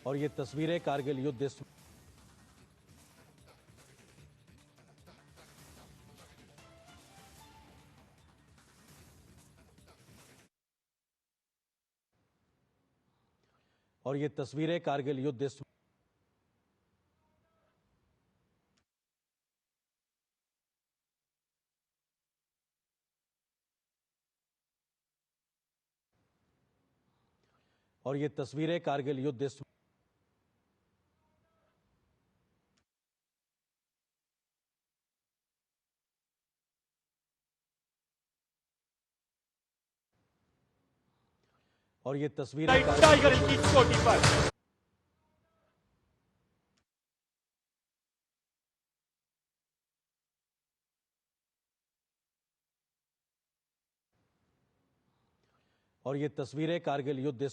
और ये तस्वीरें कारगिल युद्ध और ये तस्वीरें कारगिल युद्ध और ये तस्वीरें कारगिल युद्ध और ये तस्वीरें टाइगर की चोटी पर और ये तस्वीरें कारगिल युद्ध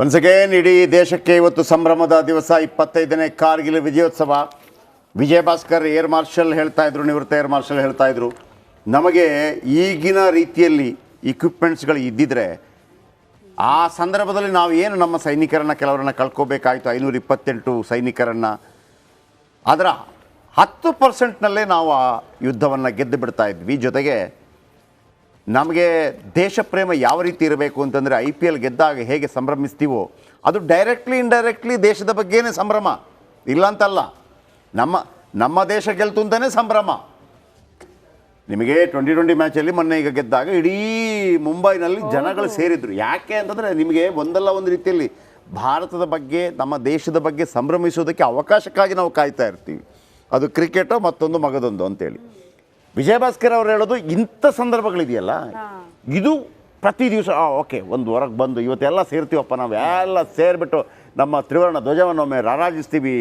ಒನ್ಸ್ ಅಗೇನ್ ಇಡೀ ದೇಶಕ್ಕೆ ಇವತ್ತು ಸಂಭ್ರಮದ ದಿವಸ 25ನೇ ಕಾರ್ಗಿಲ್ ವಿಜಯೋತ್ಸವ. ವಿಜಯ ಭಾಸ್ಕರ್ ಏರ್ ಮಾರ್ಷಲ್ ಹೇಳ್ತಾ ಇದ್ರು, ನಿವೃತ್ತ ಏರ್ ಮಾರ್ಷಲ್ ಹೇಳ್ತಾ ಇದ್ರು, ನಮಗೆ ಈಗಿನ ರೀತಿಯಲ್ಲಿ ಇಕ್ವಿಪ್ಮೆಂಟ್ಸ್ಗಳು ಇದ್ದಿದ್ರೆ ಆ ಸಂದರ್ಭದಲ್ಲಿ ನಾವು ಏನು ನಮ್ಮ ಸೈನಿಕರನ್ನು ಕೆಲವರನ್ನು ಕಳ್ಕೋಬೇಕಾಯಿತು, 528 ಸೈನಿಕರನ್ನು, ಅದರ 10%ನಲ್ಲೇ ನಾವು ಆ ಯುದ್ಧವನ್ನು ಗೆದ್ದು ಬಿಡ್ತಾ ಇದ್ವಿ. ಜೊತೆಗೆ ನಮಗೆ ದೇಶ ಪ್ರೇಮ ಯಾವ ರೀತಿ ಇರಬೇಕು ಅಂತಂದರೆ IPL ಗೆದ್ದಾಗ ಹೇಗೆ ಸಂಭ್ರಮಿಸ್ತೀವೋ ಅದು ಡೈರೆಕ್ಟ್ಲಿ ಇಂಡೈರೆಕ್ಟ್ಲಿ ದೇಶದ ಬಗ್ಗೆನೇ ಸಂಭ್ರಮ, ಇಲ್ಲ ಅಂತಲ್ಲ. ನಮ್ಮ ದೇಶ ಗೆಲ್ತು ಅಂತಲೇ ಸಂಭ್ರಮ. ನಿಮಗೆ 2020 ಮ್ಯಾಚಲ್ಲಿ ಮೊನ್ನೆ ಈಗ ಗೆದ್ದಾಗ ಇಡೀ ಮುಂಬೈನಲ್ಲಿ ಜನಗಳು ಸೇರಿದ್ರು. ಯಾಕೆ ಅಂತಂದರೆ ನಿಮಗೆ ಒಂದಲ್ಲ ಒಂದು ರೀತಿಯಲ್ಲಿ ಭಾರತದ ಬಗ್ಗೆ, ನಮ್ಮ ದೇಶದ ಬಗ್ಗೆ ಸಂಭ್ರಮಿಸೋದಕ್ಕೆ ಅವಕಾಶಕ್ಕಾಗಿ ನಾವು ಕಾಯ್ತಾ ಇರ್ತೀವಿ. ಅದು ಕ್ರಿಕೆಟೋ ಮತ್ತೊಂದು ಮಗದೊಂದು ಅಂತೇಳಿ. ವಿಜಯ ಭಾಸ್ಕರ್ ಅವ್ರು ಹೇಳೋದು ಇಂಥ ಸಂದರ್ಭಗಳಿದೆಯಲ್ಲ, ಇದು ಪ್ರತಿ ದಿವಸ ಓಕೆ ಒಂದು ಹೊರಗೆ ಬಂದು ಇವತ್ತೆಲ್ಲ ಸೇರ್ತೀವಪ್ಪ, ನಾವು ಎಲ್ಲ ಸೇರಿಬಿಟ್ಟು ನಮ್ಮ ತ್ರಿವರ್ಣ ಧ್ವಜವನ್ನು ಒಮ್ಮೆ ರಾರಾಜಿಸ್ತೀವಿ,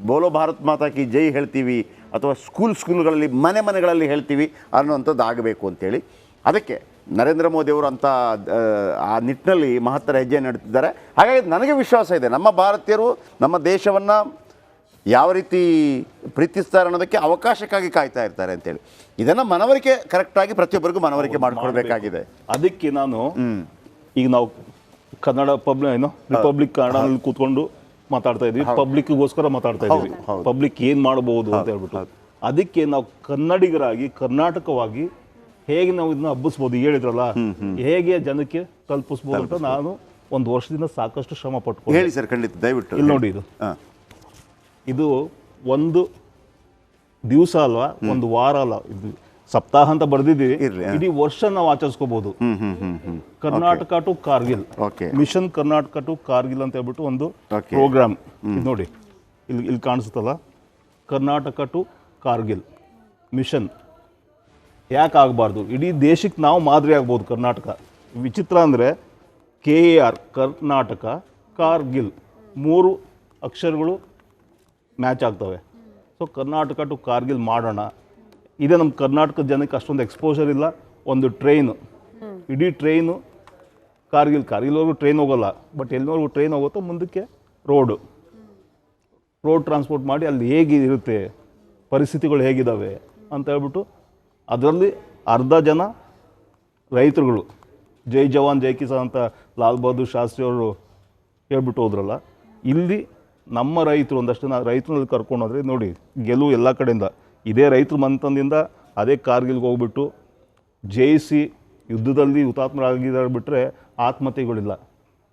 ಬೋಲೋ ಭಾರತ್ ಮಾತಾ ಕಿ ಜೈ ಹೇಳ್ತೀವಿ, ಅಥವಾ ಸ್ಕೂಲ್ಗಳಲ್ಲಿ ಮನೆಗಳಲ್ಲಿ ಹೇಳ್ತೀವಿ ಅನ್ನೋವಂಥದ್ದು ಆಗಬೇಕು ಅಂತೇಳಿ. ಅದಕ್ಕೆ ನರೇಂದ್ರ ಮೋದಿಯವರು ಅಂಥ ಆ ನಿಟ್ಟಿನಲ್ಲಿ ಮಹತ್ತರ ಹೆಜ್ಜೆ ನಡೆತಿದ್ದಾರೆ. ಹಾಗಾಗಿ ನನಗೆ ವಿಶ್ವಾಸ ಇದೆ, ನಮ್ಮ ಭಾರತೀಯರು ನಮ್ಮ ದೇಶವನ್ನು ಯಾವ ರೀತಿ ಪ್ರೀತಿಸ್ತಾರೆ ಅನ್ನೋದಕ್ಕೆ ಅವಕಾಶಕ್ಕಾಗಿ ಕಾಯ್ತಾ ಇರ್ತಾರೆ ಅಂತೇಳಿ. ಇದನ್ನು ಮನವರಿಕೆ ಕರೆಕ್ಟಾಗಿ ಪ್ರತಿಯೊಬ್ಬರಿಗೂ ಮನವರಿಕೆ ಮಾಡಿಕೊಡ್ಬೇಕಾಗಿದೆ. ಅದಕ್ಕೆ ನಾನು ಈಗ ನಾವು ಕನ್ನಡ ರಿಪಬ್ಲಿಕ್ ಕನ್ನಡದಲ್ಲಿ ಕೂತ್ಕೊಂಡು ಮಾತಾಡ್ತಾ ಇದ್ವಿ, ಪಬ್ಲಿಕ್ಗೋಸ್ಕರ ಮಾತಾಡ್ತಾ ಇದ್ವಿ, ಪಬ್ಲಿಕ್ ಏನು ಮಾಡಬಹುದು ಅಂತ ಹೇಳ್ಬಿಟ್ಟು. ಅದಕ್ಕೆ ನಾವು ಕನ್ನಡಿಗರಾಗಿ ಕರ್ನಾಟಕವಾಗಿ ಹೇಗೆ ನಾವು ಇದನ್ನ ಹಬ್ಬಿಸ್ಬೋದು ಹೇಳಿದ್ರಲ್ಲ, ಹೇಗೆ ಜನಕ್ಕೆ ತಲುಪಿಸ್ಬೋದು ಅಂತ ನಾನು ಒಂದು ವರ್ಷದಿಂದ ಸಾಕಷ್ಟು ಶ್ರಮ ಪಟ್ಕೊಂಡು. ಹೇಳಿ ಸರ್, ಖಂಡಿತ ದಯವಿಟ್ಟು. ಇಲ್ಲಿ ನೋಡಿ, ಇದು ಒಂದು ದಿವಸ ಅಲ್ವಾ, ಒಂದು ವಾರ ಅಲ್ಲ, ಇದು ಸಪ್ತಾಹ ಅಂತ ಬರ್ದಿದ್ದೀವಿ. ಇಡೀ ವರ್ಷ ನಾವು ಆಚರಿಸ್ಕೋಬಹುದು. Karnataka to Kargil, mission Karnataka to Kargil ಅಂತ ಹೇಳ್ಬಿಟ್ಟು ಒಂದು ಪ್ರೋಗ್ರಾಮ್. ಇದು ನೋಡಿ, ಇಲ್ಲಿ ಕಾಣಿಸುತ್ತಲ್ಲ, ಕರ್ನಾಟಕ ಟು ಕಾರ್ಗಿಲ್ ಮಿಷನ್. ಯಾಕೆ ಆಗಬಾರ್ದು? ಇಡೀ ದೇಶಕ್ಕೆ ನಾವು ಮಾದರಿ ಆಗ್ಬೋದು. ಕರ್ನಾಟಕ ವಿಚಿತ್ರ ಅಂದರೆ KAR ಕರ್ನಾಟಕ, ಕಾರ್ಗಿಲ್ 3 ಅಕ್ಷರಗಳು ಮ್ಯಾಚ್ ಆಗ್ತವೆ. ಸೊ ಕರ್ನಾಟಕ ಟು ಕಾರ್ಗಿಲ್ ಮಾಡೋಣ. ಇದೇ ನಮ್ಮ ಕರ್ನಾಟಕದ ಜನಕ್ಕೆ ಅಷ್ಟೊಂದು ಎಕ್ಸ್ಪೋಜರ್ ಇಲ್ಲ. ಒಂದು ಟ್ರೈನು, ಇಡೀ ಟ್ರೈನು ಕಾರ್ಗಿಲ್ವರೆಗೂ ಟ್ರೈನ್ ಹೋಗೋಲ್ಲ, ಬಟ್ ಎಲ್ಲಿವರೆಗೂ ಟ್ರೈನ್ ಹೋಗುತ್ತೋ ಮುಂದಕ್ಕೆ ರೋಡ್ ಟ್ರಾನ್ಸ್ಪೋರ್ಟ್ ಮಾಡಿ ಅಲ್ಲಿ ಹೇಗಿರುತ್ತೆ, ಪರಿಸ್ಥಿತಿಗಳು ಹೇಗಿದ್ದಾವೆ ಅಂತ ಹೇಳ್ಬಿಟ್ಟು, ಅದರಲ್ಲಿ ಅರ್ಧ ಜನ ರೈತರುಗಳು, ಜೈ ಜವಾನ್ ಜೈ ಕಿಸಾನ್ ಅಂತ ಲಾಲ್ ಬಹದ್ದೂರ್ ಶಾಸ್ತ್ರಿ ಅವರು ಹೇಳ್ಬಿಟ್ಟು ಹೋದ್ರಲ್ಲ, ಇಲ್ಲಿ ನಮ್ಮ ರೈತರು ಒಂದಷ್ಟು ರೈತರಲ್ಲಿ ಕರ್ಕೊಂಡು ಹೋದರೆ ನೋಡಿ ಗೆಲುವು ಎಲ್ಲ ಕಡೆಯಿಂದ. ಇದೇ ರೈತರ ಮಂತನದಿಂದ ಅದೇ ಕಾರ್ಗಿಲ್ಗೆ ಹೋಗ್ಬಿಟ್ಟು ಜಯಿಸಿ ಯುದ್ಧದಲ್ಲಿ ಹುತಾತ್ಮರಾಗಿದ್ದಾರೆ ಬಿಟ್ಟರೆ ಆತ್ಮಹತ್ಯೆಗಳಿಲ್ಲ.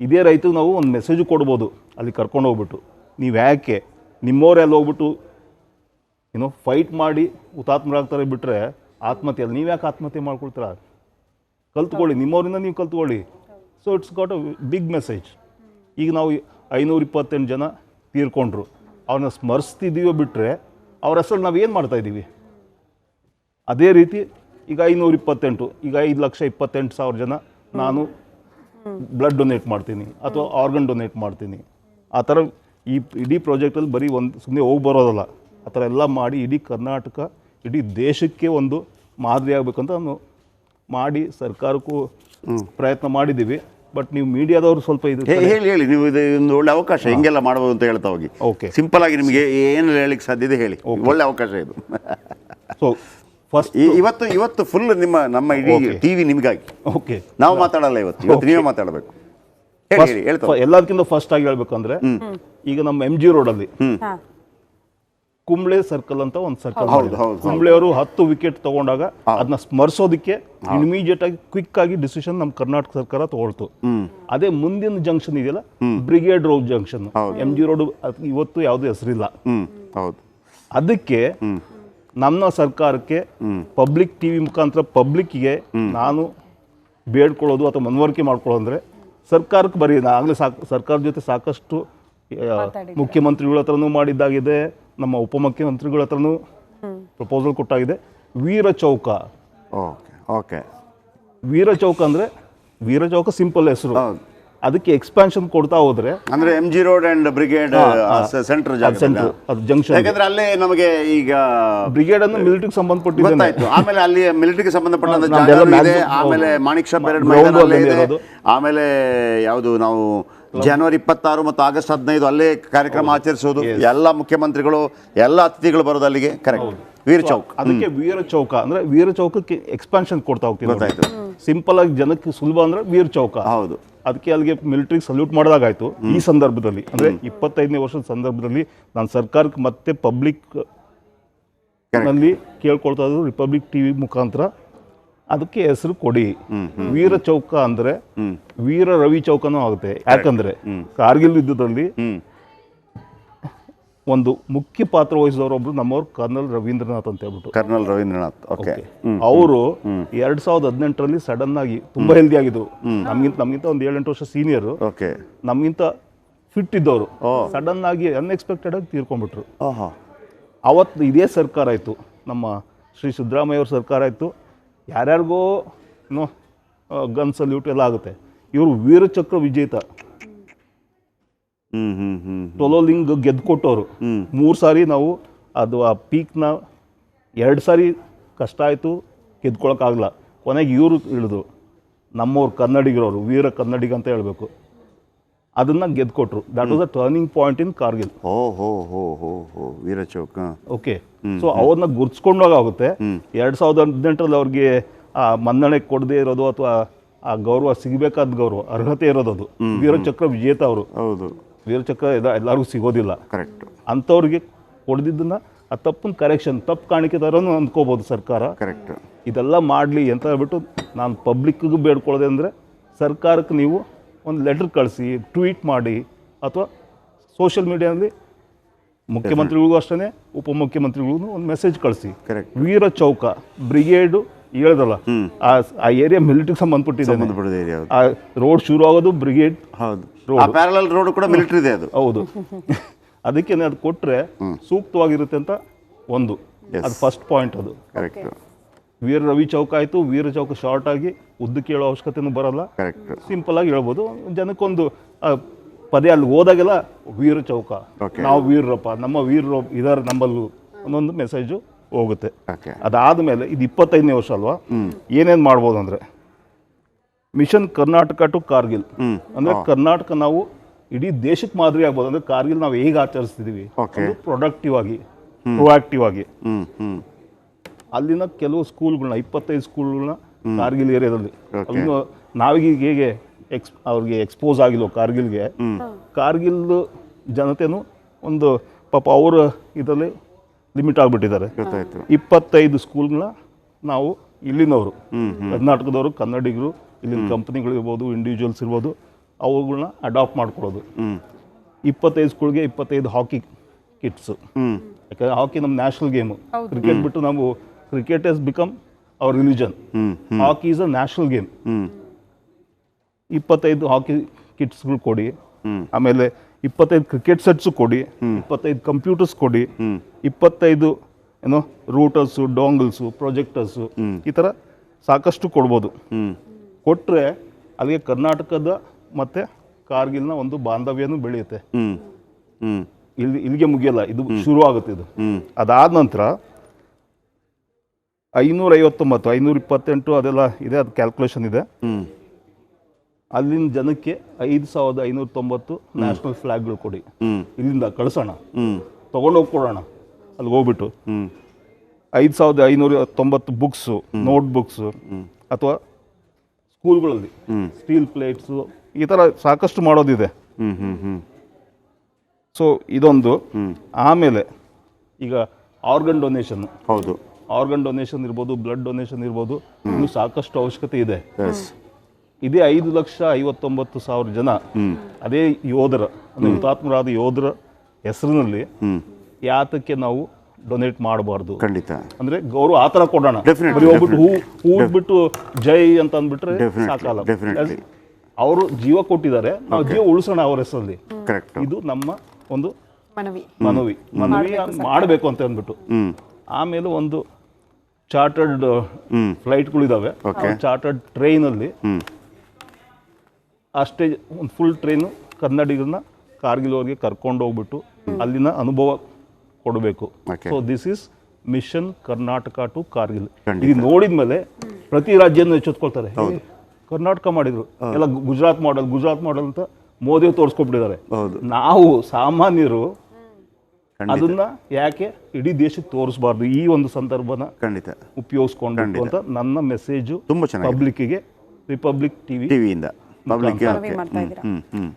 ಇದೇ ರೈತರಿಗೆ ನಾವು ಒಂದು ಮೆಸೇಜು ಕೊಡ್ಬೋದು ಅಲ್ಲಿ ಕರ್ಕೊಂಡು ಹೋಗ್ಬಿಟ್ಟು, ನೀವು ಯಾಕೆ ನಿಮ್ಮವರೇ ಅಲ್ಲಿ ಹೋಗ್ಬಿಟ್ಟು ಫೈಟ್ ಮಾಡಿ ಹುತಾತ್ಮರಾಗ್ತಾರೆ ಬಿಟ್ಟರೆ ಆತ್ಮಹತ್ಯೆ ಅಲ್ಲ. ನೀವು ಯಾಕೆ ಆತ್ಮಹತ್ಯೆ ಮಾಡ್ಕೊಳ್ತೀರಾ? ಕಲ್ತ್ಕೊಳ್ಳಿ, ನಿಮ್ಮವರಿಂದ ನೀವು ಕಲ್ತ್ಕೊಳ್ಳಿ. So it's got a big message. ಈಗ ನಾವು 528 ಜನ ತೀರ್ಕೊಂಡ್ರು, ಅವ್ರನ್ನ ಸ್ಮರಿಸ್ತಿದ್ದೀವೋ ಬಿಟ್ಟರೆ ಅವ್ರ ಹೆಸರು ನಾವು ಏನು ಮಾಡ್ತಾಯಿದ್ದೀವಿ? ಅದೇ ರೀತಿ ಈಗ 528, ಈಗ 5,28,000 ಜನ ನಾನು ಬ್ಲಡ್ ಡೊನೇಟ್ ಮಾಡ್ತೀನಿ ಅಥವಾ ಆರ್ಗನ್ ಡೊನೇಟ್ ಮಾಡ್ತೀನಿ. ಆ ಥರ ಈ ಇಡೀ ಪ್ರಾಜೆಕ್ಟಲ್ಲಿ ಬರೀ ಸುಮ್ಮನೆ ಹೋಗಿ ಬರೋದಲ್ಲ, ಆ ಥರ ಎಲ್ಲ ಮಾಡಿ ಇಡೀ ಕರ್ನಾಟಕ, ಇಡೀ ದೇಶಕ್ಕೆ ಒಂದು ಮಾದರಿ ಆಗಬೇಕಂತ ನಾವು ಮಾಡಿ ಸರ್ಕಾರಕ್ಕೂ ಪ್ರಯತ್ನ ಮಾಡಿದ್ದೀವಿ. ಬಟ್ ನೀವು ಮೀಡಿಯಾದವರು ಸ್ವಲ್ಪ ಇದು ಹೇಳಿ ನೀವು ಇದು ಒಂದು ಒಳ್ಳೆ ಅವಕಾಶ, ಹಿಂಗೆಲ್ಲ ಮಾಡ್ಬೋದು ಅಂತ ಹೇಳ್ತಾ ಹೋಗಿ. ಓಕೆ, ಸಿಂಪಲ್ ಆಗಿ ನಿಮಗೆ ಏನು ಹೇಳಿಕ್ಕೆ ಸಾಧ್ಯತೆ ಹೇಳಿ. ಒಳ್ಳೆ ಅವಕಾಶ ಇದು. ಸೊ ಫಸ್ಟ್ ಇವತ್ತು ಫುಲ್ ನಮ್ಮ ಇಡೀ ಟಿವಿ ನಿಮಗಾಗಿ. ಓಕೆ, ನಾವು ಮಾತಾಡಲ್ಲ, ಇವತ್ತು ನೀವೇ ಮಾತಾಡಬೇಕು. ಎಲ್ಲದಕ್ಕಿಂತ ಫಸ್ಟ್ ಆಗಿ ಹೇಳ್ಬೇಕಂದ್ರೆ, ಈಗ ನಮ್ಮ MG ರೋಡಲ್ಲಿ ಕುಂಬ್ಳೆ ಸರ್ಕಲ್ ಅಂತ ಒಂದು ಸರ್ಕಲ್, ಕುಂಬ್ಳೆ ಅವರು 10 ವಿಕೆಟ್ ತಗೊಂಡಾಗ ಅದನ್ನ ಸ್ಮರಿಸೋದಕ್ಕೆ ಇಮಿಡಿಯೇಟ್ ಆಗಿ ಕ್ವಿಕ್ ಆಗಿ ಡಿಸಿಷನ್ ನಮ್ಮ ಕರ್ನಾಟಕ ಸರ್ಕಾರ ತಗೊಳ್ತು. ಅದೇ ಮುಂದಿನ ಜಂಕ್ಷನ್ ಇದೆಯಲ್ಲ, brigade road junction, MG road ಇವತ್ತು ಯಾವುದೇ ಹೆಸರಿಲ್ಲ. ಅದಕ್ಕೆ ನಮ್ಮ ಸರ್ಕಾರಕ್ಕೆ ಪಬ್ಲಿಕ್ ಟಿವಿ ಮುಖಾಂತರ ಪಬ್ಲಿಕ್ಗೆ ನಾನು ಬೇಡ್ಕೊಳ್ಳೋದು ಅಥವಾ ಮನವರಿಕೆ ಮಾಡ್ಕೊಳ್ಳೋದು ಅಂದರೆ, ಸರ್ಕಾರಕ್ಕೆ ಬರೀ ಆಗಲೇ ಸರ್ಕಾರದ ಜೊತೆ ಸಾಕಷ್ಟು ಮುಖ್ಯಮಂತ್ರಿಗಳ ಹತ್ರನೂ ಮಾಡಿದ್ದಾಗಿದೆ, ನಮ್ಮ ಉಪಮುಖ್ಯಮಂತ್ರಿಗಳ ಹತ್ರನೂ ಪ್ರಪೋಸಲ್ ಕೊಟ್ಟಾಗಿದೆ. ವೀರ ಚೌಕ, ವೀರ ಚೌಕ ಅಂದರೆ ವೀರ ಚೌಕ ಸಿಂಪಲ್ ಹೆಸರು, ಅದಕ್ಕೆ ಎಕ್ಸ್ಪಾನ್ಷನ್ ಕೊಡ್ತಾ ಹೋದ್ರೆ ಅಂದ್ರೆ MG road and brigade centre junction, ಯಾಕಂದ್ರೆ ಅಲ್ಲೇ ನಮಗೆ ಈಗ ಬ್ರಿಗೇಡ್ ಅನ್ನು ಮಿಲಿಟರಿಗೆ ಸಂಬಂಧಪಟ್ಟಿದೆ. ಆಮೇಲೆ ಅಲ್ಲಿ ಮಿಲಿಟರಿಗೆ ಸಂಬಂಧಪಟ್ಟಂತ ಜಾಗ ಇದೆ. ಆಮೇಲೆ ಮಾಣಿಕ್ ಶಾ ಪೆರೇಡ್ ಮೈದಾನ ಇದೆ. ಆಮೇಲೆ ಯಾವುದು ನಾವು ಜನವರಿ 26 ಮತ್ತು ಆಗಸ್ಟ್ 15 ಅಲ್ಲೇ ಕಾರ್ಯಕ್ರಮ ಆಚರಿಸೋದು. ಎಲ್ಲ ಮುಖ್ಯಮಂತ್ರಿಗಳು, ಎಲ್ಲ ಅತಿಥಿಗಳು ಬರೋದು ಅಲ್ಲಿಗೆ. ಕರೆಕ್ಟ್, ವೀರ ಚೌಕ್. ಅದಕ್ಕೆ ವೀರ ಚೌಕ ಅಂದ್ರೆ ವೀರ ಚೌಕಕ್ಕೆ ಎಕ್ಸ್ಪಾನ್ಷನ್ ಕೊಡ್ತಾ ಹೋಗ್ತೀವಿ. ಸಿಂಪಲ್ ಆಗಿ ಜನಕ್ಕೆ ಸುಲಭ ಅಂದ್ರೆ ವೀರ ಚೌಕ. ಹೌದು, ಅದಕ್ಕೆ ಅಲ್ಲಿಗೆ ಮಿಲಿಟರಿಗೆ ಸಲ್ಯೂಟ್ ಮಾಡಿದಾಗಾಯ್ತು. ಈ ಸಂದರ್ಭದಲ್ಲಿ ಅಂದ್ರೆ 25ನೇ ವರ್ಷದ ಸಂದರ್ಭದಲ್ಲಿ ನಾನು ಸರ್ಕಾರಕ್ಕೆ ಮತ್ತೆ ಪಬ್ಲಿಕ್ ನಲ್ಲಿ ಕೇಳ್ಕೊಳ್ತಾ ಇದ್ರು, ರಿಪಬ್ಲಿಕ್ ಟಿವಿ ಮುಖಾಂತರ ಅದಕ್ಕೆ ಹೆಸರು ಕೊಡಿ. ವೀರ ಚೌಕ ಅಂದ್ರೆ ವೀರ ರವಿ ಚೌಕನೂ ಆಗುತ್ತೆ. ಯಾಕಂದ್ರೆ ಕಾರ್ಗಿಲ್ ಯುದ್ಧದಲ್ಲಿ ಒಂದು ಮುಖ್ಯ ಪಾತ್ರ ವಹಿಸಿದವರೊಬ್ರು ನಮ್ಮವ್ರು ಕರ್ನಲ್ ರವೀಂದ್ರನಾಥ್ ಅಂತ ಹೇಳ್ಬಿಟ್ಟು. ಕರ್ನಲ್ ರವೀಂದ್ರನಾಥ್ ಅವರು 2018ರಲ್ಲಿ ಸಡನ್ ಆಗಿ ತುಂಬಾ ಹೆಲ್ದಿ ಆಗಿದ್ರು. ನಮ್ಗಿಂತ ಒಂದು 7-8 ವರ್ಷ ಸೀನಿಯರ್, ನಮ್ಗಿಂತ ಫಿಟ್ ಇದ್ದವರು ಸಡನ್ ಆಗಿ ಅನ್ಎಕ್ಸ್ಪೆಕ್ಟೆಡ್ ಆಗಿ ತೀರ್ಕೊಂಡ್ಬಿಟ್ರು. ಅವತ್ತು ಇದೇ ಸರ್ಕಾರ ಆಯ್ತು, ನಮ್ಮ ಶ್ರೀ ಸಿದ್ದರಾಮಯ್ಯ ಅವ್ರ ಸರ್ಕಾರ ಆಯ್ತು. ಯಾರ್ಯಾರಿಗೋ ಗನ್ ಸಲ್ಯೂಟ್ ಎಲ್ಲ ಆಗುತ್ತೆ. ಇವರು ವೀರಚಕ್ರ ವಿಜೇತ, ಟೊಲೋಲಿಂಗ್ ಗೆದ್ದು ಕೊಟ್ಟವರು. 3 ಸಾರಿ ನಾವು ಅದು ಆ ಪೀಕ್ನ 2 ಸಾರಿ ಕಷ್ಟ ಆಯಿತು, ಗೆದ್ಕೊಳಕ್ಕಾಗಲ್ಲ. ಕೊನೆಗೆ ಇವರು ಇಳಿದು ನಮ್ಮವ್ರು ಕನ್ನಡಿಗರವರು, ವೀರ ಕನ್ನಡಿಗ ಅಂತ ಹೇಳಬೇಕು, ಅದನ್ನ ಗೆದ್ಕೊಟ್ರು. That was a turning point in Kargil. ವೀರ ಚೌಕ. ಓಕೆ, ಸೊ ಅವ್ರನ್ನ ಗುರ್ಸ್ಕೊಂಡೋಗುತ್ತೆ. 2018ರಲ್ಲಿ ಅವ್ರಿಗೆ ಆ ಮನ್ನಣೆ ಕೊಡದೇ ಇರೋದು ಅಥವಾ ಆ ಗೌರವ ಸಿಗಬೇಕಾದ ಗೌರವ, ಅರ್ಹತೆ ಇರೋದು, ಅದು ವೀರಚಕ್ರ ವಿಜೇತ ಅವರು. ಹೌದು, ವೀರಚಕ್ರ ಎಲ್ಲರಿಗೂ ಸಿಗೋದಿಲ್ಲ. ಕರೆಕ್ಟ್. ಅಂಥವ್ರಿಗೆ ಕೊಡ್ದಿದ್ದನ್ನ ಆ ತಪ್ಪನ್ನು ಕರೆಕ್ಷನ್, ತಪ್ಪು ಕಾಣಿಕೆ ಥರನೂ ಅಂದ್ಕೋಬೋದು ಸರ್ಕಾರ. ಕರೆಕ್ಟ್. ಇದೆಲ್ಲ ಮಾಡಲಿ ಅಂತ ಹೇಳ್ಬಿಟ್ಟು ನಾನು ಪಬ್ಲಿಕ್ಗೂ ಬೇಡ್ಕೊಳ್ಳೋದೆ ಅಂದರೆ, ಸರ್ಕಾರಕ್ಕೆ ನೀವು ಒಂದು ಲೆಟರ್ ಕಳಿಸಿ, ಟ್ವೀಟ್ ಮಾಡಿ, ಅಥವಾ ಸೋಷಿಯಲ್ ಮೀಡಿಯಾದಲ್ಲಿ ಮುಖ್ಯಮಂತ್ರಿಗಳಿಗೂ ಅಷ್ಟೇ, ಉಪಮುಖ್ಯಮಂತ್ರಿಗಳಿಗೂ ಒಂದು ಮೆಸೇಜ್ ಕಳಿಸಿ. ಕರೆಕ್ಟ್. ವೀರ ಚೌಕ ಬ್ರಿಗೇಡು ಹೇಳಿದಲ್ಲ, ಆ ಏರಿಯಾ ಮಿಲಿಟರಿಗೆ ಸಂಬಂಧಪಟ್ಟಿದೆ. ಆ ರೋಡ್ ಶುರು ಆಗೋದು ಬ್ರಿಗೇಡ್ ಪ್ಯಾರಲಲ್ ರೋಡ್ ಕೂಡ ಮಿಲಿಟರಿ ಇದೆ ಅದು. ಹೌದು. ಅದಕ್ಕೆ ಅದು ಕೊಟ್ಟರೆ ಸೂಕ್ತವಾಗಿರುತ್ತೆ ಅಂತ ಒಂದು, ಅದು ಫಸ್ಟ್ ಪಾಯಿಂಟ್. ಅದು ಕರೆಕ್ಟ್. ವೀರ ರವಿ ಚೌಕ ಆಯಿತು. ವೀರ ಚೌಕ ಶಾರ್ಟ್ ಆಗಿ ಉದ್ದಕ್ಕೆ ಹೇಳೋ ಅವಶ್ಯಕತೆನೂ ಬರಲ್ಲ, ಸಿಂಪಲ್ ಆಗಿ ಹೇಳ್ಬೋದು. ಜನಕ್ಕೊಂದು ಪದೇ ಅಲ್ಲಿ ಹೋದಾಗೆಲ್ಲ ವೀರ ಚೌಕ, ನಾವು ವೀರರಪ್ಪ, ನಮ್ಮ ವೀರರು ಇದಾರೆ ನಮ್ಮಲ್ಲೂ ಅನ್ನೊಂದು ಮೆಸೇಜು ಹೋಗುತ್ತೆ. ಅದಾದಮೇಲೆ ಇದು 25ನೇ ವರ್ಷ ಅಲ್ವಾ, ಏನೇನು ಮಾಡ್ಬೋದು ಅಂದರೆ, ಮಿಷನ್ ಕರ್ನಾಟಕ ಟು ಕಾರ್ಗಿಲ್ ಅಂದರೆ ಕರ್ನಾಟಕ ನಾವು ಇಡೀ ದೇಶಕ್ಕೆ ಮಾದರಿ ಆಗ್ಬೋದು. ಅಂದರೆ ಕಾರ್ಗಿಲ್ ನಾವು ಹೇಗೆ ಆಚರಿಸ್ತಿದ್ದೀವಿ ಪ್ರೊಡಕ್ಟಿವ್ ಆಗಿ, ಪ್ರೊಆಕ್ಟಿವ್ ಆಗಿ. ಅಲ್ಲಿನ ಕೆಲವು ಸ್ಕೂಲ್ಗಳನ್ನ, 25 ಸ್ಕೂಲ್ಗಳನ್ನ ಕಾರ್ಗಿಲ್ ಏರಿಯಾದಲ್ಲಿ, ಅಲ್ಲಿನ ನಾವೀಗ ಹೇಗೆ ಅವ್ರಿಗೆ ಎಕ್ಸ್ಪೋಸ್ ಆಗಿಲ್ವೋ ಕಾರ್ಗಿಲ್ಗೆ, ಕಾರ್ಗಿಲ್ ಜನತೆನೂ ಒಂದು ಪಾಪ ಅವರ ಇದರಲ್ಲಿ ಲಿಮಿಟ್ ಆಗಿಬಿಟ್ಟಿದ್ದಾರೆ. 25 ಸ್ಕೂಲ್ಗಳನ್ನ ನಾವು ಇಲ್ಲಿನವರು, ಕರ್ನಾಟಕದವರು, ಕನ್ನಡಿಗರು, ಇಲ್ಲಿನ ಕಂಪ್ನಿಗಳು ಇರ್ಬೋದು, ಇಂಡಿವಿಜುವಲ್ಸ್ ಇರ್ಬೋದು, ಅವುಗಳನ್ನ ಅಡಾಪ್ಟ್ ಮಾಡ್ಕೊಡೋದು. 25 ಸ್ಕೂಲ್ಗೆ 25 ಹಾಕಿ ಕಿಟ್ಸು. ಯಾಕಂದರೆ ಹಾಕಿ ನಮ್ಮ ನ್ಯಾಷನಲ್ ಗೇಮು. ಕ್ರಿಕೆಟ್ ಬಿಟ್ಟು ನಾವು cricket has become our religion. Hockey is a national game. 25 hockey ಕಿಟ್ಸ್ಗಳು ಕೊಡಿ, ಆಮೇಲೆ 25 ಕ್ರಿಕೆಟ್ ಸೆಟ್ಸು ಕೊಡಿ, 25 ಕಂಪ್ಯೂಟರ್ಸ್ ಕೊಡಿ, 25 ಏನೋ ರೂಟರ್ಸು, ಡೋಂಗಲ್ಸು, ಪ್ರೊಜೆಕ್ಟರ್ಸು, ಈ ಥರ ಸಾಕಷ್ಟು ಕೊಡ್ಬೋದು. ಕೊಟ್ಟರೆ ಅಲ್ಲಿಗೆ ಕರ್ನಾಟಕದ ಮತ್ತು ಕಾರ್ಗಿಲ್ನ ಒಂದು ಬಾಂಧವ್ಯನೂ ಬೆಳೆಯುತ್ತೆ. ಇಲ್ಲಿಗೆ ಮುಗಿಯಲ್ಲ, ಇದು ಶುರು ಆಗುತ್ತೆ. ಇದು ಅದಾದ ನಂತರ 559, 528 ಅದೆಲ್ಲ ಇದೆ, ಅದು ಕ್ಯಾಲ್ಕುಲೇಷನ್ ಇದೆ. ಅಲ್ಲಿನ ಜನಕ್ಕೆ 5590 ನ್ಯಾಷನಲ್ ಫ್ಲಾಗ್ಗಳು ಕೊಡಿ. ಇಲ್ಲಿಂದ ಕಳಿಸೋಣ, ತಗೊಂಡೋಗಿ ಕೊಡೋಣ. ಅಲ್ಲಿಗೆ ಹೋಗ್ಬಿಟ್ಟು 5590 ಬುಕ್ಸು, ನೋಟ್ ಬುಕ್ಸು, ಅಥವಾ ಸ್ಕೂಲ್ಗಳಲ್ಲಿ ಸ್ಟೀಲ್ ಪ್ಲೇಟ್ಸು, ಈ ಥರ ಸಾಕಷ್ಟು ಮಾಡೋದಿದೆ. ಸೊ ಇದೊಂದು. ಆಮೇಲೆ ಈಗ ಆರ್ಗನ್ ಡೊನೇಷನ್. ಹೌದು, ಆರ್ಗನ್ ಡೊನೇಷನ್ ಇರ್ಬೋದು, ಬ್ಲಡ್ ಡೊನೇಷನ್ ಇರ್ಬೋದು, ಇನ್ನು ಸಾಕಷ್ಟು ಅವಶ್ಯಕತೆ ಇದೆ. ಇದೇ 5,59,000 ಜನ ಅದೇ ಯೋಧರ, ಅಂದರೆ ಹುತಾತ್ಮರಾದ ಯೋಧರ ಹೆಸರಿನಲ್ಲಿ ಯಾತಕ್ಕೆ ನಾವು ಡೊನೇಟ್ ಮಾಡಬಾರ್ದು? ಖಂಡಿತ. ಅಂದ್ರೆ ಗೌರವ ಆ ಥರ ಕೊಡೋಣ. ಬರೀ ಹೋಗ್ಬಿಟ್ಟು ಹೂ ಬಿಟ್ಟು ಜೈ ಅಂತ ಅಂದ್ಬಿಟ್ರೆ ಸಾಕಲ್ಲ. ಅವರು ಜೀವ ಕೊಟ್ಟಿದ್ದಾರೆ, ನಾವು ಜೀವ ಉಳಿಸೋಣ ಅವ್ರ ಹೆಸರಲ್ಲಿ. ಇದು ನಮ್ಮ ಒಂದು ಮನವಿ ಮಾಡಬೇಕು ಅಂತ ಅಂದ್ಬಿಟ್ಟು. ಆಮೇಲೆ ಒಂದು ಚಾರ್ಟರ್ಡ್ ಫ್ಲೈಟ್ಗಳಿದಾವೆ. ಚಾರ್ಟರ್ಡ್ ಟ್ರೈನಲ್ಲಿ ಅಷ್ಟೇ ಒಂದು ಫುಲ್ ಟ್ರೈನು ಕನ್ನಡಿಗರನ್ನ ಕಾರ್ಗಿಲ್ ಅವ್ರಿಗೆ ಕರ್ಕೊಂಡು ಹೋಗ್ಬಿಟ್ಟು ಅಲ್ಲಿನ ಅನುಭವ ಕೊಡಬೇಕು. So this is mission Karnataka to Kargil. ಇದು ನೋಡಿದ್ಮೇಲೆ ಪ್ರತಿ ರಾಜ್ಯನೂ ಎಚ್ಚೆತ್ಕೊಳ್ತಾರೆ. ಕರ್ನಾಟಕ ಮಾಡಿದ್ರು, ಎಲ್ಲ ಗುಜರಾತ್ ಮಾಡಲ್ ಅಂತ ಮೋದಿ ತೋರಿಸ್ಕೊಬಿಟ್ಟಿದ್ದಾರೆ. ನಾವು ಸಾಮಾನ್ಯರು ಅದನ್ನ ಯಾಕೆ ಇಡೀ ದೇಶಕ್ಕೆ ತೋರಿಸಬಾರ್ದು? ಈ ಒಂದು ಸಂದರ್ಭನ ಖಂಡಿತ ಉಪಯೋಗಿಸ್ಕೊಂಡು ಅಂತ ನನ್ನ ಮೆಸೇಜು ಪಬ್ಲಿಕ್ಕಿಗೆ, ರಿಪಬ್ಲಿಕ್ ಟಿವಿಯಿಂದ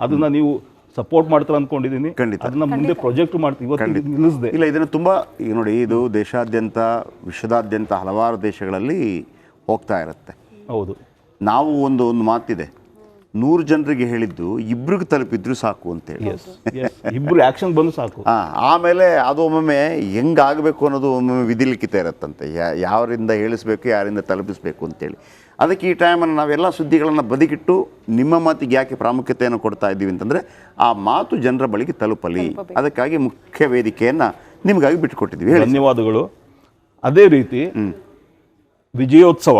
ಅದನ್ನ ನೀವು ಸಪೋರ್ಟ್ ಮಾಡ್ತಾರೆ ಅನ್ಕೊಂಡಿದ್ದೀನಿ. ಅದನ್ನ ಮುಂದೆ ಪ್ರೊಜೆಕ್ಟ್ ಮಾಡ್ತೀವಿ. ಇವತ್ತು ನಿಲ್ಲಿಸಿದೆ ಇಲ್ಲ, ಇದನ್ನು ತುಂಬಾ ಈಗ ನೋಡಿ, ಇದು ದೇಶಾದ್ಯಂತ, ವಿಶ್ವದಾದ್ಯಂತ ಹಲವಾರು ದೇಶಗಳಲ್ಲಿ ಹೋಗ್ತಾ ಇರುತ್ತೆ. ಹೌದು, ನಾವು ಒಂದು ಮಾತಿದೆ, 100 ಜನರಿಗೆ ಹೇಳಿದ್ದು 2ರಿಗೆ ತಲುಪಿದ್ರು ಸಾಕು ಅಂತೇಳಿ. ಇಬ್ರು ಆಕ್ಷನ್ ಬಂದು ಸಾಕು. ಆಮೇಲೆ ಅದು ಒಮ್ಮೊಮ್ಮೆ ಹೆಂಗಾಗಬೇಕು ಅನ್ನೋದು ಒಮ್ಮೊಮ್ಮೆ ವಿಧಿಲಿಖಿತ ಇರುತ್ತಂತೆ, ಯಾರಿಂದ ಹೇಳಿಸ್ಬೇಕು, ಯಾರಿಂದ ತಲುಪಿಸ್ಬೇಕು ಅಂತೇಳಿ. ಅದಕ್ಕೆ ಈ ಟೈಮನ್ನು ನಾವೆಲ್ಲ ಸುದ್ದಿಗಳನ್ನು ಬದಿಗಿಟ್ಟು ನಿಮ್ಮ ಮಾತಿಗೆ ಯಾಕೆ ಪ್ರಾಮುಖ್ಯತೆಯನ್ನು ಕೊಡ್ತಾ ಇದ್ದೀವಿ ಅಂತಂದರೆ, ಆ ಮಾತು ಜನರ ಬಳಿಗೆ ತಲುಪಲಿ. ಅದಕ್ಕಾಗಿ ಮುಖ್ಯ ವೇದಿಕೆಯನ್ನು ನಿಮಗಾಗಿ ಬಿಟ್ಟುಕೊಟ್ಟಿದ್ದೀವಿ. ಧನ್ಯವಾದಗಳು. ಅದೇ ರೀತಿ ವಿಜಯೋತ್ಸವ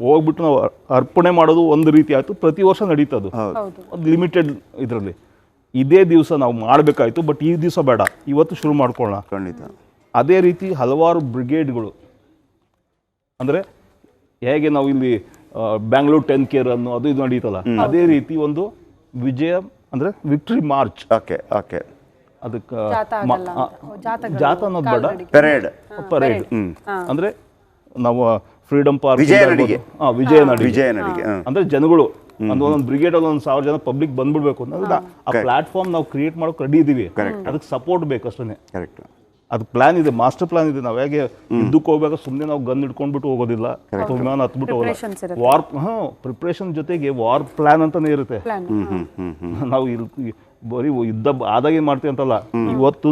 ಹೋಗ್ಬಿಟ್ಟು ನಾವು ಅರ್ಪಣೆ ಮಾಡೋದು ಒಂದು ರೀತಿ ಆಯಿತು, ಪ್ರತಿ ವರ್ಷ ನಡೀತದು ಒಂದು ಲಿಮಿಟೆಡ್ ಇದರಲ್ಲಿ. ಇದೇ ದಿವಸ ನಾವು ಮಾಡಬೇಕಾಯ್ತು, ಬಟ್ ಈ ದಿವಸ ಬೇಡ, ಇವತ್ತು ಶುರು ಮಾಡ್ಕೊಳ್ಳೋಣ. ಖಂಡಿತ. ಅದೇ ರೀತಿ ಹಲವಾರು ಬ್ರಿಗೇಡ್ಗಳು, ಅಂದರೆ ಹೇಗೆ ನಾವು ಇಲ್ಲಿ ಬ್ಯಾಂಗ್ಳೂರ್ 10 K ರನ್ನು ಅದು ಇದು ನಡೀತಲ್ಲ, ಅದೇ ರೀತಿ ಒಂದು ವಿಜಯ ಅಂದರೆ ವಿಕ್ಟ್ರಿ ಮಾರ್ಚ್. ಓಕೆ ಅದಕ್ಕೆ ಜಾಥಾ ಅನ್ನೋದು ಬೇಡ, ಪರೇಡ್. ಅಂದರೆ ನಾವು ಫ್ರೀಡಮ್ ಪಾರ್ಕ್, ವಿಜಯನಡಿಗೆ ಅಂದ್ರೆ ಜನಗಳು ಒಂದೊಂದು ಬ್ರಿಗೇಡ್ ಅಲ್ಲಿ 1,000 ಜನ ಪಬ್ಲಿಕ್ ಬಂದ್ಬಿಡ್ಬೇಕು ಅಂದ್ರೆ ಆ ಪ್ಲಾಟ್ಫಾರ್ಮ್ ನಾವು ಕ್ರಿಯೇಟ್ ಮಾಡೋಕೆ ರೆಡಿ ಇದೀವಿ. ಅದಕ್ಕೆ ಸಪೋರ್ಟ್ ಬೇಕು ಅಷ್ಟೇ. ಅದು ಪ್ಲಾನ್ ಇದೆ, ಮಾಸ್ಟರ್ ಪ್ಲಾನ್ ಇದೆ. ನಾವು ಹೇಗೆ ಯುದ್ಧಕ್ಕೆ ಹೋಗ್ಬೇಕು, ಸುಮ್ಮನೆ ನಾವು ಗನ್ ಇಟ್ಕೊಂಡ್ಬಿಟ್ಟು ಹೋಗೋದಿಲ್ಲ, ವಿಮಾನ ಹತ್ಬಿಟ್ಟು ಹೋಗೋಲ್ಲ. ವಾರ್ ಪ್ರಿಪ್ರೇಷನ್ ಜೊತೆಗೆ ವಾರ್ ಪ್ಲಾನ್ ಅಂತಾನೆ ಇರುತ್ತೆ. ನಾವು ಬರೀ ಯುದ್ಧ ಆದಾಗೆ ಮಾಡ್ತೀವಿ ಅಂತಲ್ಲ, ಇವತ್ತು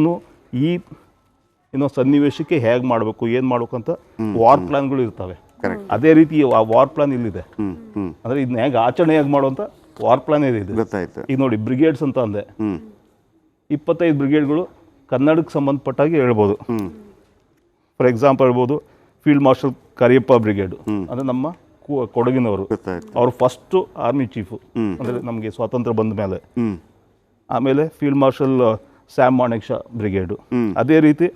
ಈ ಸನ್ನಿವೇಶಕ್ಕೆ ಹೇಗೆ ಮಾಡಬೇಕು, ಏನು ಮಾಡಬೇಕು ಅಂತ ವಾರ್ ಪ್ಲಾನ್ಗಳು ಇರ್ತವೆ. ಅದೇ ರೀತಿ ಆ ವಾರ್ ಪ್ಲಾನ್ ಇಲ್ಲಿದೆ. ಅಂದ್ರೆ ಇದನ್ನ ಹೇಗೆ ಆಚರಣೆ ಹೇಗೆ ಮಾಡುವಂತ ವಾರ್ ಪ್ಲಾನ್ ಇದೆ. ಈಗ ನೋಡಿ, ಬ್ರಿಗೇಡ್ಸ್ ಅಂತ ಅಂದೆ, 25 ಬ್ರಿಗೇಡ್ಗಳು ಕನ್ನಡಕ್ಕೆ ಸಂಬಂಧಪಟ್ಟಾಗಿ ಹೇಳ್ಬೋದು. ಫಾರ್ ಎಕ್ಸಾಂಪಲ್ ಹೇಳ್ಬೋದು, ಫೀಲ್ಡ್ ಮಾರ್ಷಲ್ ಕರಿಯಪ್ಪ ಬ್ರಿಗೇಡ್ ಅಂದ್ರೆ ನಮ್ಮ ಕೊಡಗಿನವರು, ಅವರು ಫಸ್ಟ್ ಆರ್ಮಿ ಚೀಫು, ಅಂದ್ರೆ ನಮಗೆ ಸ್ವಾತಂತ್ರ್ಯ ಬಂದ ಮೇಲೆ. ಆಮೇಲೆ ಫೀಲ್ಡ್ ಮಾರ್ಷಲ್ ಸ್ಯಾಮ್ ಮಾಣೆಕ್ ಶಾ ಬ್ರಿಗೇಡು. ಅದೇ ರೀತಿ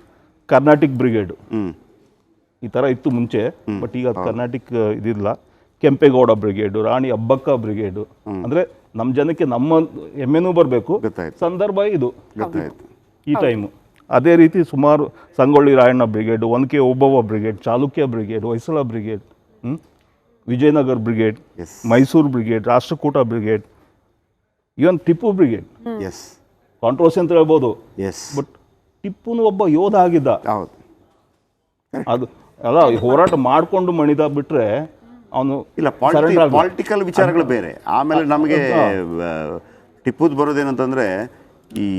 ಕರ್ನಾಟಿಕ್ ಬ್ರಿಗೇಡು, ಈ ಥರ ಇತ್ತು ಮುಂಚೆ, ಬಟ್ ಈಗ ಕರ್ನಾಟಿಕ್ ಇದಿಲ್ಲ. ಕೆಂಪೇಗೌಡ ಬ್ರಿಗೇಡು, ರಾಣಿ ಅಬ್ಬಕ್ಕ ಬ್ರಿಗೇಡು. ಅಂದರೆ ನಮ್ಮ ಜನಕ್ಕೆ ನಮ್ಮ ಹೆಮ್ಮೆನೂ ಬರಬೇಕು, ಸಂದರ್ಭ ಇದು ಈ ಟೈಮು. ಅದೇ ರೀತಿ ಸುಮಾರು Sangolli Rayanna brigade, 1K Obavva brigade, Chalukya brigade, Hoysala brigade, Vijayanagara brigade, Mysuru brigade, Rashtrakuta brigade, even Tipu brigade. Controversy ಅಂತ ಹೇಳ್ಬೋದು, ಬಟ್ ಟಿಪ್ಪುನು ಒಬ್ಬ ಯೋಧ ಆಗಿದ್ದ. ಅದು ಅಲ್ಲ, ಹೋರಾಟ ಮಾಡಿಕೊಂಡು ಮಣಿದ ಬಿಟ್ರೆ ಅವನು ಇಲ್ಲ. ಪಾಲಿಟಿಕಲ್ ವಿಚಾರಗಳು ಬೇರೆ. ಆಮೇಲೆ ನಮಗೆ ಟಿಪ್ಪುದು ಬರೋದೇನಂತಂದ್ರೆ, ಈ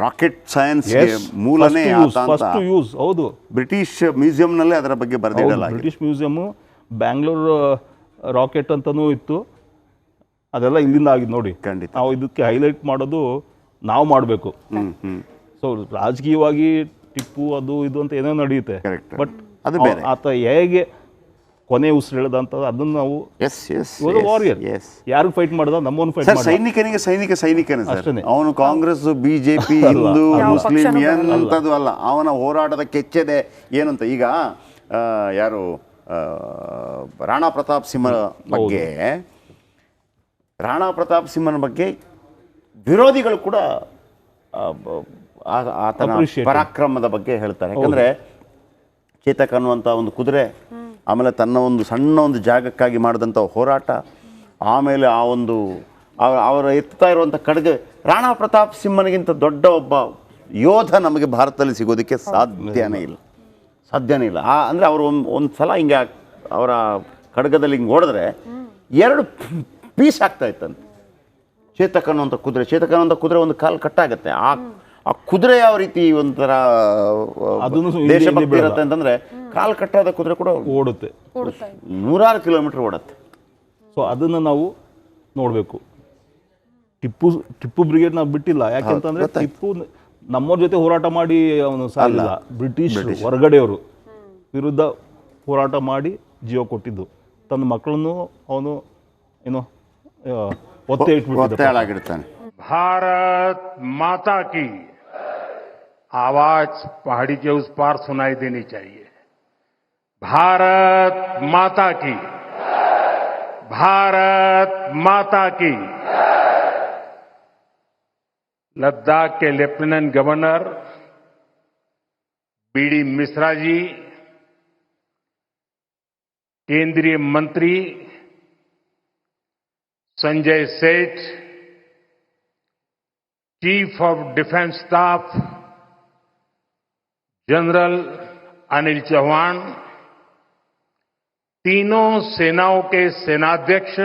ರಾಕೆಟ್ ಸೈನ್ಸ್ಗೆ ಮೂಲನೇ ಆತ ಅಂತ ಫಸ್ಟ್ ಯೂಸ್. ಹೌದು, ಬ್ರಿಟಿಷ್ ಮ್ಯೂಸಿಯಂನಲ್ಲೇ ಅದರ ಬಗ್ಗೆ ಬರೆದಿಡಲಾಗಿದೆ. ಬ್ರಿಟಿಷ್ ಮ್ಯೂಸಿಯಮ್ಮು, ಬ್ಯಾಂಗ್ಳೂರು ರಾಕೆಟ್ ಅಂತಲೂ ಇತ್ತು, ಅದೆಲ್ಲ ಇಲ್ಲಿಂದ ಆಗಿದೆ ನೋಡಿ. ಖಂಡಿತ. ನಾವು ಇದಕ್ಕೆ ಹೈಲೈಟ್ ಮಾಡೋದು ನಾವು ಮಾಡಬೇಕು. ಸೊ ರಾಜಕೀಯವಾಗಿ ಟಿಪ್ಪು ಅದು ಇದು ಅಂತ ಏನೋ ನಡೆಯುತ್ತೆ, Correct. ಬಟ್ ಅದು ಬೇರೆ. ಆತ ಹೇಗೆ ಕೊನೆ ಉಸಿರೆಳೆದ ಅಂತ ಅದನ್ನು ನಾವು ವಾರಿಯರ್ ಯಾರು ಫೈಟ್ ಮಾಡ್ದ, ನಮ್ಮನ್ನು ಫೈಟ್ ಸರ್, ಮಾಡ್ದ. ಸೈನಿಕನಿಗೆ ಸೈನಿಕನೇ ಸರ್. ಅಷ್ಟೇನೆ. ಅವನು ಕಾಂಗ್ರೆಸ್, ಬಿಜೆಪಿ, ಹಿಂದೂ, ಮುಸ್ಲಿಂ ಎಂಥದ್ದು ಅಲ್ಲ. ಅವನ ಹೋರಾಟದ ಕೆಚ್ಚೆದೆ ಏನು ಅಂತ. ಈಗ ಯಾರು ರಾಣಾ ಪ್ರತಾಪ್ ಸಿಂಹ ಬಗ್ಗೆ, ರಾಣಾ ಪ್ರತಾಪ್ ಸಿಂಹನ ಬಗ್ಗೆ ವಿರೋಧಿಗಳು ಕೂಡ ಆತನ Appreciate. ಪರಾಕ್ರಮದ ಬಗ್ಗೆ ಹೇಳ್ತಾರೆ. ಯಾಕಂದ್ರೆ ಚೇತಕ್ ಅನ್ನುವಂಥ ಒಂದು ಕುದುರೆ, ಆಮೇಲೆ ತನ್ನ ಒಂದು ಸಣ್ಣ ಒಂದು ಜಾಗಕ್ಕಾಗಿ ಮಾಡಿದಂಥ ಹೋರಾಟ, ಆಮೇಲೆ ಆ ಒಂದು ಅವರ ಎತ್ತಾ ಇರುವಂಥ ಖಡ್ಗ. ರಾಣಾ ಪ್ರತಾಪ್ ಸಿಂಹನಿಗಿಂತ ದೊಡ್ಡ ಒಬ್ಬ ಯೋಧ ನಮಗೆ ಭಾರತದಲ್ಲಿ ಸಿಗೋದಕ್ಕೆ ಸಾಧ್ಯನೇ ಇಲ್ಲ. ಅಂದರೆ ಅವರು ಒಂದು ಸಲ ಹಿಂಗೆ ಅವರ ಖಡ್ಗದಲ್ಲಿ ಹಿಂಗೆ ಹೊಡೆದ್ರೆ 2 ಪೀಸ್ ಆಗ್ತಾ ಇತ್ತಂತೆ. ಚೇತಕ್ ಅನ್ನುವಂಥ ಕುದುರೆ ಒಂದು ಕಾಲು ಕಟ್ಟಾಗತ್ತೆ. ಆ ಕುದುರೆ ಯಾವ ರೀತಿ ಒಂಥರ ದೇಶಭಕ್ತಿ ಇರುತ್ತೆ ಅಂತಂದ್ರೆ, ಕಾಲು ಕಟ್ಟಾದ ಕುದುರೆ ಕೂಡ ಓಡುತ್ತೆ, 100 ಕಿಲೋಮೀಟರ್ ಓಡುತ್ತೆ. ಸೊ ಅದನ್ನು ನಾವು ನೋಡಬೇಕು. ಟಿಪ್ಪು ಬ್ರಿಗೇಡ್ ನಾವು ಬಿಟ್ಟಿಲ್ಲ. ಯಾಕೆಂತಂದ್ರೆ ಟಿಪ್ಪು ನಮ್ಮವ್ರ ಜೊತೆ ಹೋರಾಟ ಮಾಡಿ ಅವನು ಸಾಲಿಲ್ಲ. ಬ್ರಿಟಿಷ್ ಹೊರಗಡೆಯವರು ವಿರುದ್ಧ ಹೋರಾಟ ಮಾಡಿ ಜೀವ ಕೊಟ್ಟಿದ್ದು. ತನ್ನ ಮಕ್ಕಳನ್ನು ಅವನು ಏನೋ ಒತ್ತೆ ಒತ್ತೆಯಾಳಾಗಿರ್ತಾನೆ. भारत माता की आवाज पहाड़ी के उस पार सुनाई देनी चाहिए. भारत माता की, भारत माता की. लद्दाख के lieutenant governor BD Mishra ji, केंद्रीय मंत्री Sanjay Seth, chief of defence staff general Anil Chauhan, तीनों सेनाओं के सेनाध्यक्ष,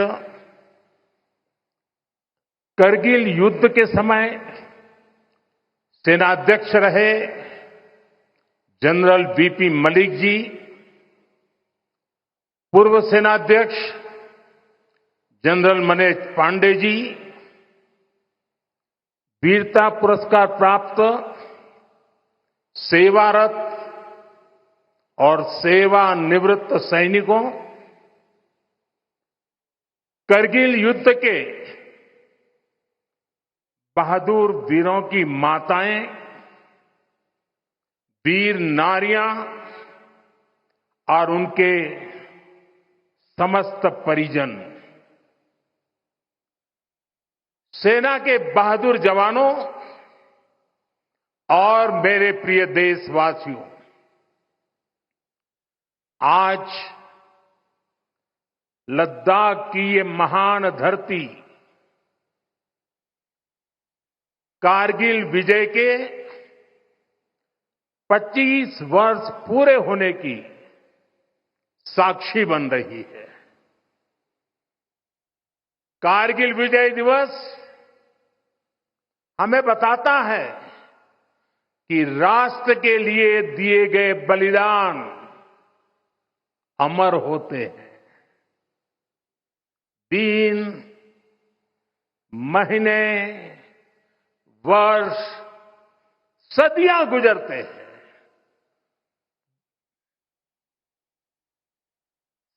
करगिल युद्ध के समय सेनाध्यक्ष रहे जनरल वीपी मलिक जी, पूर्व सेनाध्यक्ष जनरल मनेज पांडे जी, वीरता पुरस्कार प्राप्त सेवारत और सेवानिवृत्त सैनिकों, करगिल युद्ध के बहादुर वीरों की माताएं, वीर नारियां और उनके समस्त परिजन, सेना के बहादुर जवानों और मेरे प्रिय देशवासियों, आज लद्दाख की ये महान धरती कारगिल विजय के 25 वर्ष पूरे होने की साक्षी बन रही है. कारगिल विजय दिवस हमें बताता है कि राष्ट्र के लिए दिए गए बलिदान अमर होते हैं. दिन, महीने, वर्ष, सदियां गुजरते हैं.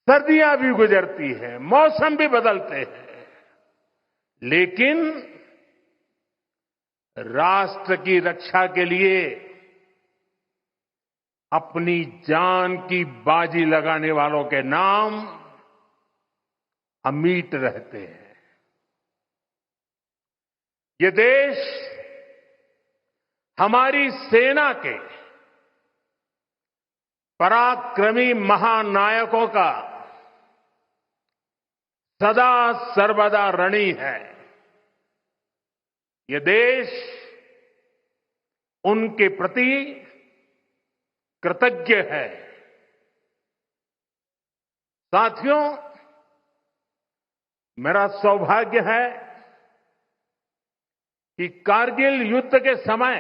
सर्दियां भी गुजरती हैं, मौसम भी बदलते हैं, लेकिन राष्ट्र की रक्षा के लिए अपनी जान की बाजी लगाने वालों के नाम अमिट रहते हैं. ये देश हमारी सेना के पराक्रमी महानायकों का सदा सर्वदा ऋणी है. ये देश उनके प्रति कृतज्ञ है. साथियों, मेरा सौभाग्य है कि कारगिल युद्ध के समय